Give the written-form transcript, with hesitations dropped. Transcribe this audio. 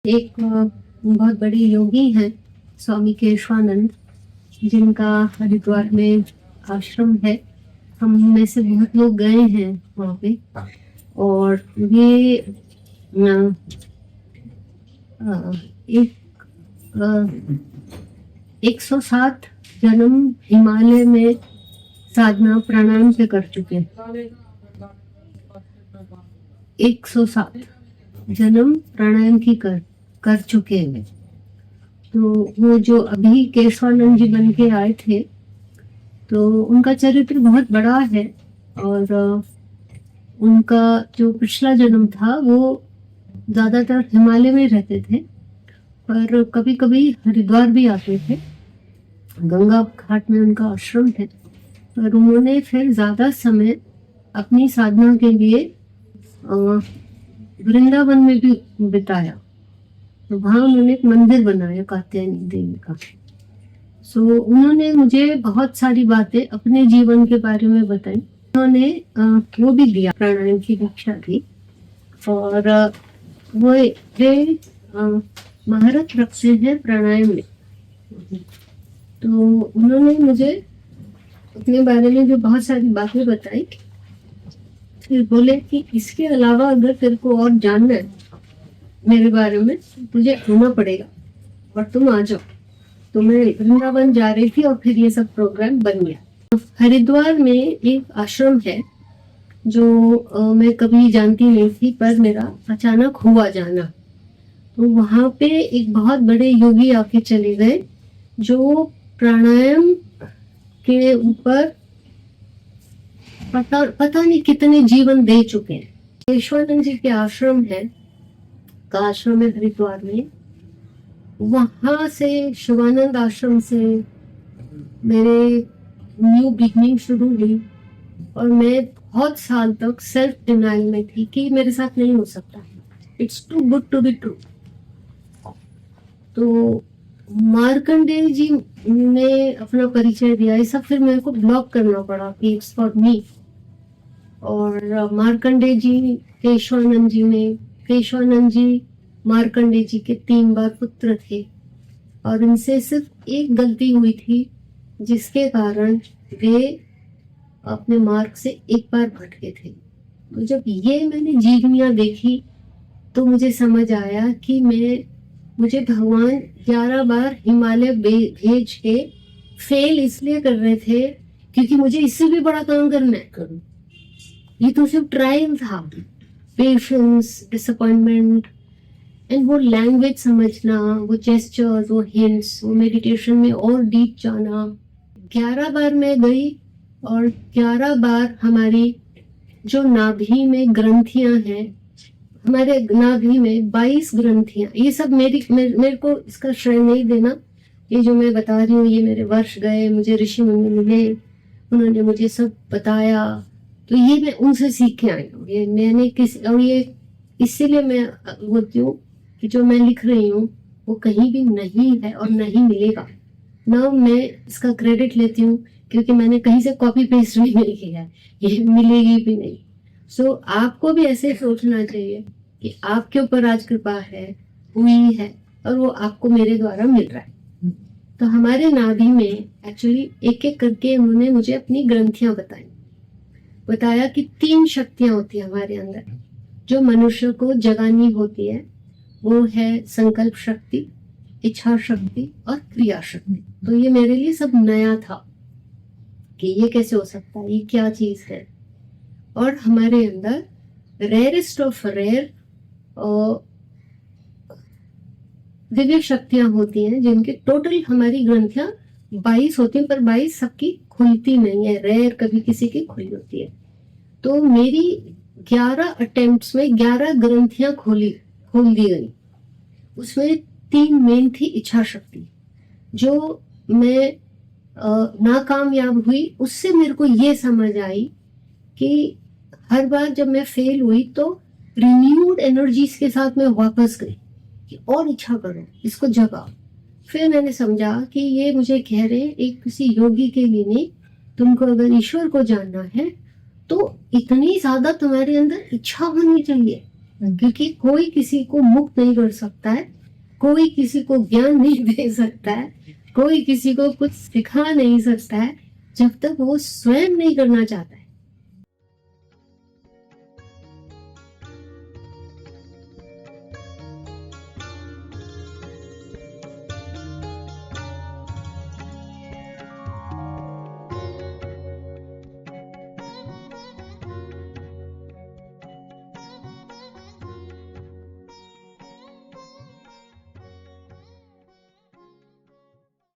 एक बहुत बड़े योगी हैं स्वामी केशवानंद, जिनका हरिद्वार में आश्रम है। हम में से बहुत लोग गए हैं वहाँ पे। और ये एक 107 जन्म हिमालय में साधना प्राणायाम से कर चुके हैं। 107 जन्म प्राणायाम की कर चुके हैं। तो वो जो अभी केशवानंद जी बन के आए थे, तो उनका चरित्र बहुत बड़ा है। और उनका जो पिछला जन्म था वो ज्यादातर हिमालय में रहते थे, पर कभी कभी हरिद्वार भी आते थे। गंगा घाट में उनका आश्रम है, पर उन्होंने फिर ज्यादा समय अपनी साधना के लिए वृंदावन में भी बिताया। तो वहां उन्होंने एक मंदिर बनाया कात्यायनी देवी का। सो उन्होंने मुझे बहुत सारी बातें अपने जीवन के बारे में बताई। उन्होंने वो भी दिया, प्राणायाम की दीक्षा दी। और वे महारत रखते हैं प्राणायाम में। तो उन्होंने मुझे अपने बारे में जो बहुत सारी बातें बताई, फिर बोले कि इसके अलावा अगर तेरे को और जानना है मेरे बारे में, तुझे आना पड़ेगा और तुम आ जाओ। तो मैं वृंदावन जा रही थी और फिर ये सब प्रोग्राम बन गया। हरिद्वार में एक आश्रम है जो मैं कभी जानती नहीं थी, पर मेरा अचानक हुआ जाना। तो वहां पे एक बहुत बड़े योगी आके चले गए जो प्राणायाम के ऊपर पता नहीं कितने जीवन दे चुके हैं। केशवानंद जी के आश्रम है, का आश्रम है हरिद्वार में। वहां से शिवानंद आश्रम से मेरे न्यू बिगनिंग शुरू हुई। और मैं बहुत साल तक सेल्फ डिनाइल में थी कि मेरे साथ नहीं हो सकता, it's too good to be true. तो मार्कंडेय जी ने अपना परिचय दिया, ये सब फिर मेरे को ब्लॉक करना पड़ा कि इट्स फॉर मी। और मार्कंडेय जी, केशवानंद जी मार्कंडेय जी के 3 बार पुत्र थे। और इनसे सिर्फ एक गलती हुई थी जिसके कारण वे अपने मार्ग से एक बार भटके थे। तो जब ये मैंने जीवनियां देखी तो मुझे समझ आया कि मुझे भगवान 11 बार हिमालय भेज के फेल इसलिए कर रहे थे क्योंकि मुझे इससे भी बड़ा काम करना है। ये तो सिर्फ ट्रायल था, पेशेंस, डिसअपॉइंटमेंट, एंड वो लैंग्वेज समझना, वो जेस्चर्स, वो हिंट्स, वो मेडिटेशन में और डीप जाना। 11 बार मैं गई और 11 बार हमारी जो नाभि में ग्रंथियां हैं, हमारे नाभि में 22 ग्रंथियां, ये सब मेरे को इसका श्रेय नहीं देना। ये जो मैं बता रही हूँ, ये मेरे वर्ष गए, मुझे ऋषि मुनि मिले, उन्होंने मुझे सब बताया। तो ये मैं उनसे सीख के आई हूँ। ये मैंने और ये इसीलिए मैं बोलती हूँ कि जो मैं लिख रही हूँ वो कहीं भी नहीं है और नहीं मिलेगा ना। मैं इसका क्रेडिट लेती हूँ क्योंकि मैंने कहीं से कॉपी पेस्ट भी नहीं किया, ये मिलेगी भी नहीं। सो आपको भी ऐसे सोचना चाहिए कि आपके ऊपर आज कृपा है, हुई है, और वो आपको मेरे द्वारा मिल रहा है। तो हमारे नाभि में एक्चुअली एक एक करके उन्होंने मुझे अपनी ग्रंथियां बताया कि 3 शक्तियां होती है हमारे अंदर जो मनुष्य को जगानी होती है। वो है संकल्प शक्ति, इच्छा शक्ति और क्रिया शक्ति। तो ये मेरे लिए सब नया था कि ये कैसे हो सकता है, ये क्या चीज है। और हमारे अंदर रेयरेस्ट ऑफ रेयर दिव्य शक्तियां होती हैं, जिनके टोटल हमारी ग्रंथियां 22 होती हैं, पर 22 सबकी खुलती नहीं है, रेयर कभी किसी की खुली होती है। तो मेरी 11 अटेम्प्ट्स में 11 ग्रंथियां खोल दी गई। उसमें 3 मेन थी इच्छा शक्ति, जो मैं नाकामयाब हुई। उससे मेरे को ये समझ आई कि हर बार जब मैं फेल हुई तो रिन्यूड एनर्जीज के साथ मैं वापस गई कि और इच्छा करो, इसको जगाओ। फिर मैंने समझा कि ये मुझे कह रहे एक किसी योगी के लिए नहीं, तुमको अगर ईश्वर को जानना है तो इतनी ज्यादा तुम्हारे अंदर इच्छा होनी चाहिए, क्योंकि कोई किसी को मुक्त नहीं कर सकता है कोई किसी को ज्ञान नहीं दे सकता है, कोई किसी को कुछ सिखा नहीं सकता है जब तक वो स्वयं नहीं करना चाहता है।